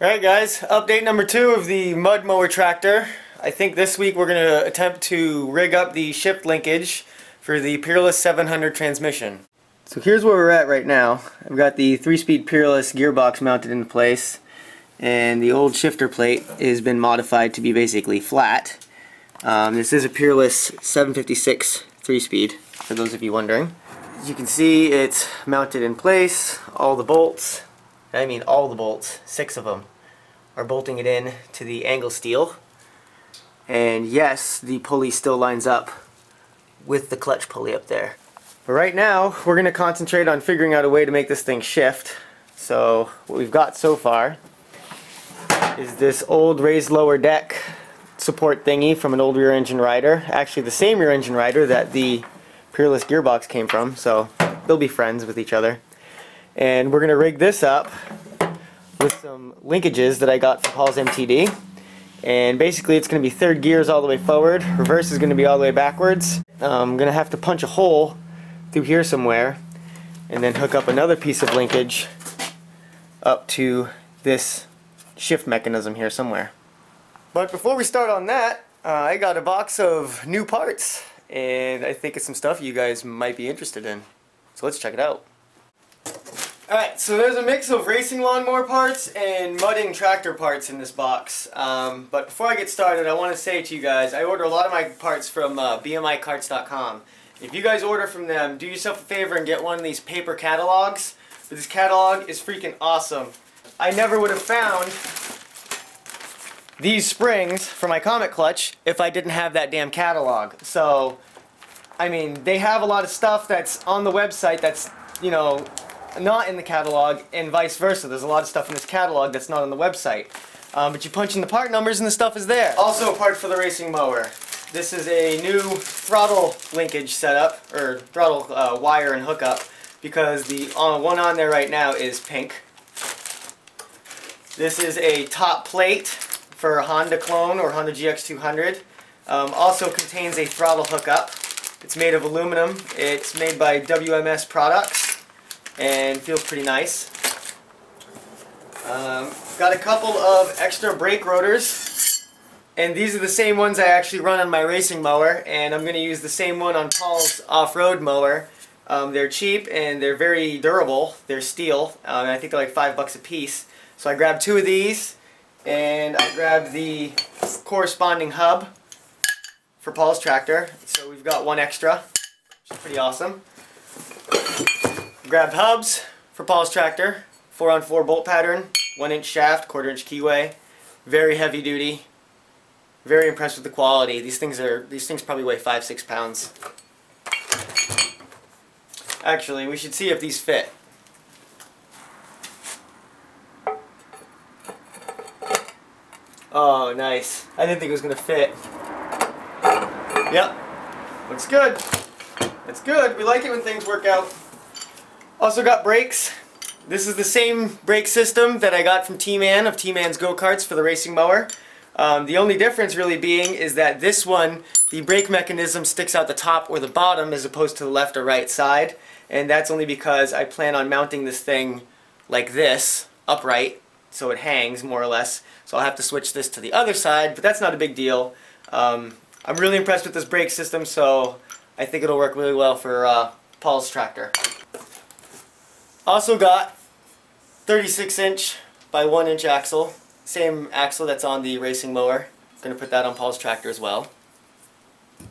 Alright guys, update number 2 of the mud mower tractor. I think this week we're going to attempt to rig up the shift linkage for the Peerless 700 transmission. So here's where we're at right now. I've got the 3-speed Peerless gearbox mounted in place, and the old shifter plate has been modified to be basically flat. This is a Peerless 756 3-speed, for those of you wondering. As you can see, it's mounted in place. All the bolts, all the bolts, 6 of them, are bolting it in to the angle steel. And yes, the pulley still lines up with the clutch pulley up there. But right now, we're going to concentrate on figuring out a way to make this thing shift. So what we've got so far is this old raised lower deck support thingy from an old rear engine rider. Actually the same rear engine rider that the Peerless gearbox came from, so they'll be friends with each other. And we're going to rig this up with some linkages that I got from Paul's MTD. And basically it's going to be third gears all the way forward, reverse is going to be all the way backwards. I'm going to have to punch a hole through here somewhere and then hook up another piece of linkage up to this shift mechanism here somewhere. But before we start on that, I got a box of new parts, and I think it's some stuff you guys might be interested in. So let's check it out. Alright, so there's a mix of racing lawnmower parts and mudding tractor parts in this box. But before I get started, I want to say to you guys, I order a lot of my parts from bmicarts.com. If you guys order from them, do yourself a favor and get one of these paper catalogs. But this catalog is freaking awesome. I never would have found these springs for my Comet clutch if I didn't have that damn catalog. So, I mean, they have a lot of stuff that's on the website that's, you know, not in the catalog, and vice versa. There's a lot of stuff in this catalog that's not on the website. But you punch in the part numbers and the stuff is there. Also a part for the racing mower. This is a new throttle linkage setup, or throttle wire and hookup, because the one on there right now is pink. This is a top plate for a Honda clone or Honda GX200. Also contains a throttle hookup. It's made of aluminum. It's made by WMS products and feels pretty nice. Got a couple of extra brake rotors, and these are the same ones I actually run on my racing mower, and I'm going to use the same one on Paul's off-road mower. They're cheap and they're very durable. They're steel, and I think they're like $5 a piece. So I grabbed 2 of these, and I grabbed the corresponding hub for Paul's tractor. So we've got 1 extra, which is pretty awesome. Grabbed hubs for Paul's tractor, 4x4 bolt pattern, 1-inch shaft, 1/4-inch keyway, very heavy duty. Very impressed with the quality. These things probably weigh 5-6 pounds. Actually, we should see if these fit. Oh, nice. I didn't think it was going to fit. Yep. Looks good. It's good. We like it when things work out. Also got brakes. This is the same brake system that I got from T-Man of T-Man's Go-karts for the racing mower. The only difference really being is that this one, the brake mechanism sticks out the top or the bottom as opposed to the left or right side. And that's only because I plan on mounting this thing like this, upright, so it hangs more or less. So I'll have to switch this to the other side, but that's not a big deal. I'm really impressed with this brake system, so I think it'll work really well for Paul's tractor. Also got 36-inch by 1-inch axle. Same axle that's on the racing mower. Going to put that on Paul's tractor as well.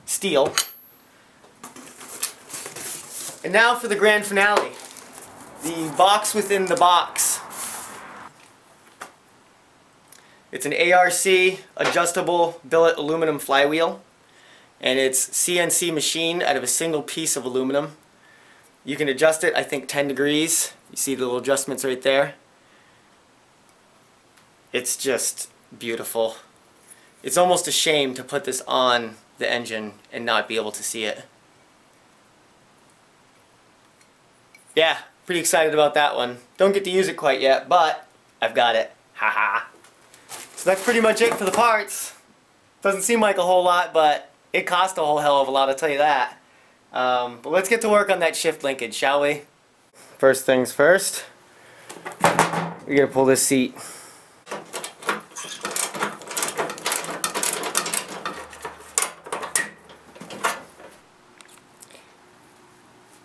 Steel. And now for the grand finale. The box within the box. It's an ARC adjustable billet aluminum flywheel. And it's CNC machined out of a single piece of aluminum. You can adjust it, I think, 10 degrees. You see the little adjustments right there. It's just beautiful. It's almost a shame to put this on the engine and not be able to see it. Yeah, pretty excited about that one. Don't get to use it quite yet, but I've got it. Haha. So that's pretty much it for the parts. Doesn't seem like a whole lot, but it cost a whole hell of a lot, I'll tell you that. But let's get to work on that shift linkage, shall we? First things first, we gotta pull this seat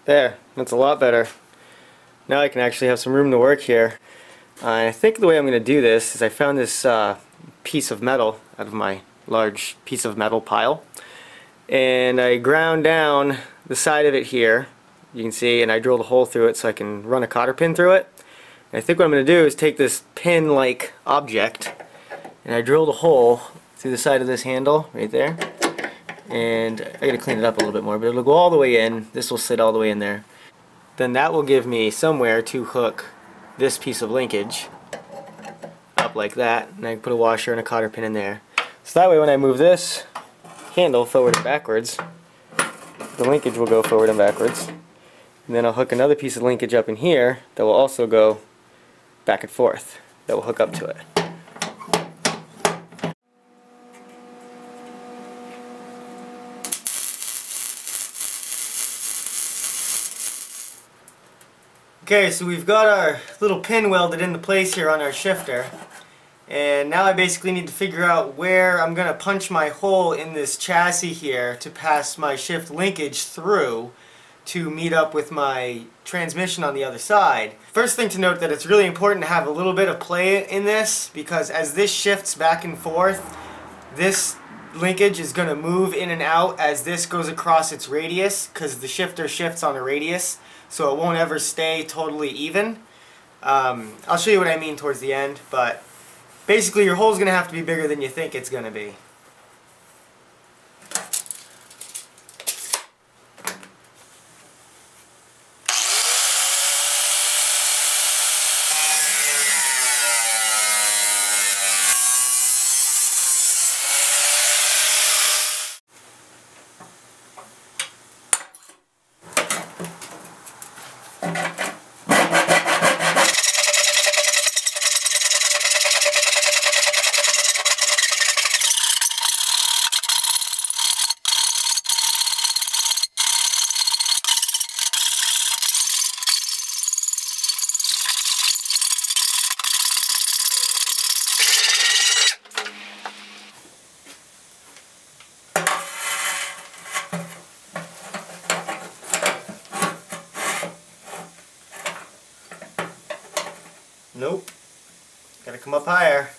There, that's a lot better. Now I can actually have some room to work here. I think the way I'm going to do this is I found this piece of metal out of my large piece of metal pile, and I ground down the side of it here, you can see, and I drilled a hole through it so I can run a cotter pin through it. And I think what I'm going to do is take this pin-like object, and I drilled a hole through the side of this handle right there, and I gotta clean it up a little bit more, but it'll go all the way in. This will sit all the way in there. Then that will give me somewhere to hook this piece of linkage up like that, and I can put a washer and a cotter pin in there. So that way when I move this handle forward and backwards, the linkage will go forward and backwards. And then I'll hook another piece of linkage up in here that will also go back and forth, that will hook up to it. Okay, so we've got our little pin welded into place here on our shifter, and now I basically need to figure out where I'm going to punch my hole in this chassis here to pass my shift linkage through to meet up with my transmission on the other side. First thing to note that it's really important to have a little bit of play in this, because as this shifts back and forth, this linkage is going to move in and out as this goes across its radius, because the shifter shifts on a radius, so it won't ever stay totally even. I'll show you what I mean towards the end, but basically your hole's going to have to be bigger than you think it's going to be. Nope. Gotta come up higher.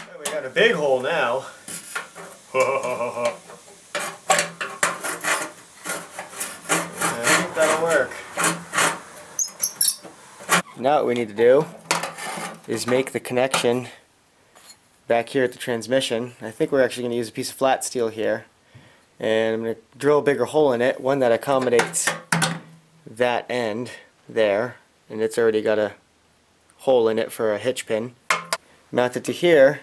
Well, we got a big hole now. I think that'll work. Now what we need to do is make the connection back here at the transmission. I think we're actually going to use a piece of flat steel here, and I'm going to drill a bigger hole in it, one that accommodates that end there, and it's already got a hole in it for a hitch pin. Mount it to here,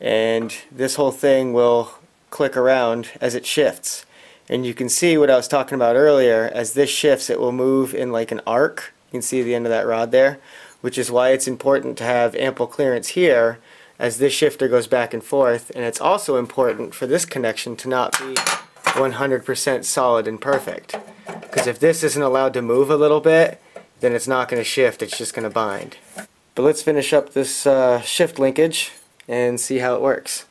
and this whole thing will click around as it shifts. And you can see what I was talking about earlier, as this shifts it will move in like an arc. You can see the end of that rod there, which is why it's important to have ample clearance here as this shifter goes back and forth. And it's also important for this connection to not be 100% solid and perfect, because if this isn't allowed to move a little bit, then it's not going to shift, it's just going to bind. But let's finish up this shift linkage and see how it works.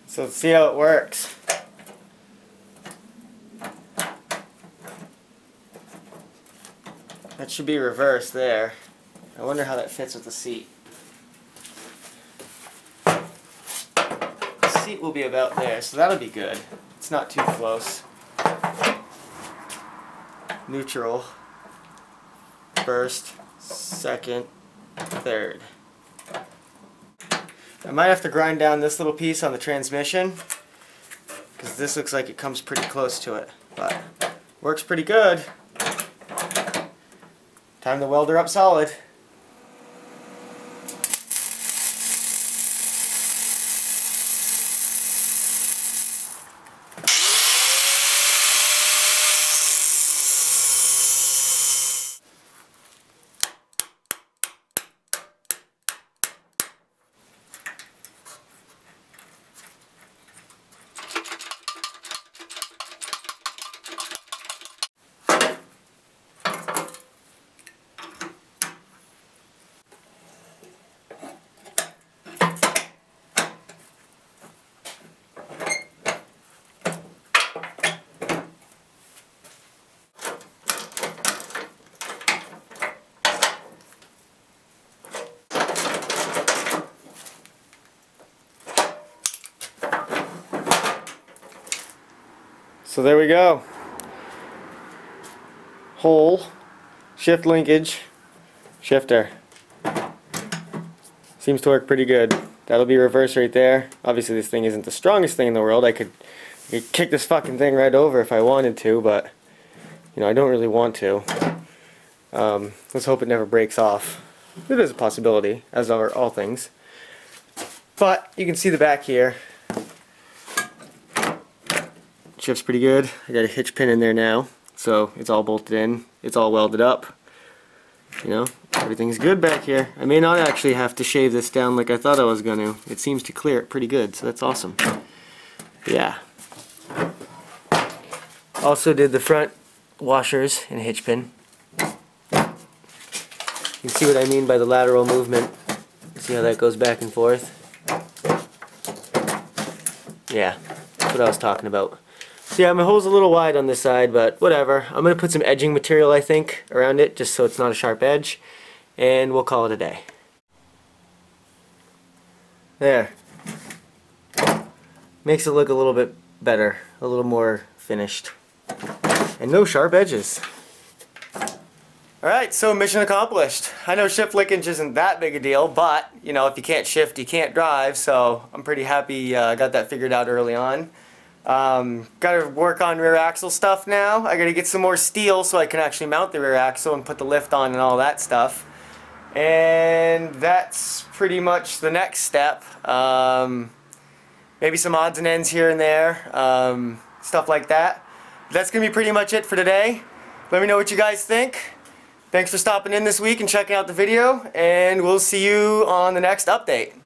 So let's see how it works. That should be reversed there. I wonder how that fits with the seat. The seat will be about there, so that'll be good. It's not too close. Neutral. First, second, third. I might have to grind down this little piece on the transmission, because this looks like it comes pretty close to it, but works pretty good. Time to weld her up solid. So there we go. Whole shift linkage shifter. Seems to work pretty good. That'll be reverse right there. Obviously this thing isn't the strongest thing in the world. I could kick this fucking thing right over if I wanted to, but you know, I don't really want to. Let's hope it never breaks off. It is a possibility, as are all things. But you can see the back here. Shifts pretty good. I got a hitch pin in there now, so it's all bolted in. It's all welded up. You know, everything's good back here. I may not actually have to shave this down like I thought I was gonna. It seems to clear it pretty good, so that's awesome. Yeah. Also did the front washers and hitch pin. You can see what I mean by the lateral movement. See how that goes back and forth? Yeah, that's what I was talking about. So yeah, my hole's a little wide on this side, but whatever. I'm going to put some edging material, I think, around it, just so it's not a sharp edge. And we'll call it a day. There. Makes it look a little bit better, a little more finished. And no sharp edges. Alright, so mission accomplished. I know shift linkage isn't that big a deal, but, you know, if you can't shift, you can't drive, so I'm pretty happy I got that figured out early on. Gotta work on rear axle stuff now. I gotta get some more steel so I can actually mount the rear axle and put the lift on and all that stuff. And that's pretty much the next step. Maybe some odds and ends here and there, stuff like that. That's gonna be pretty much it for today. Let me know what you guys think. Thanks for stopping in this week and checking out the video, and we'll see you on the next update.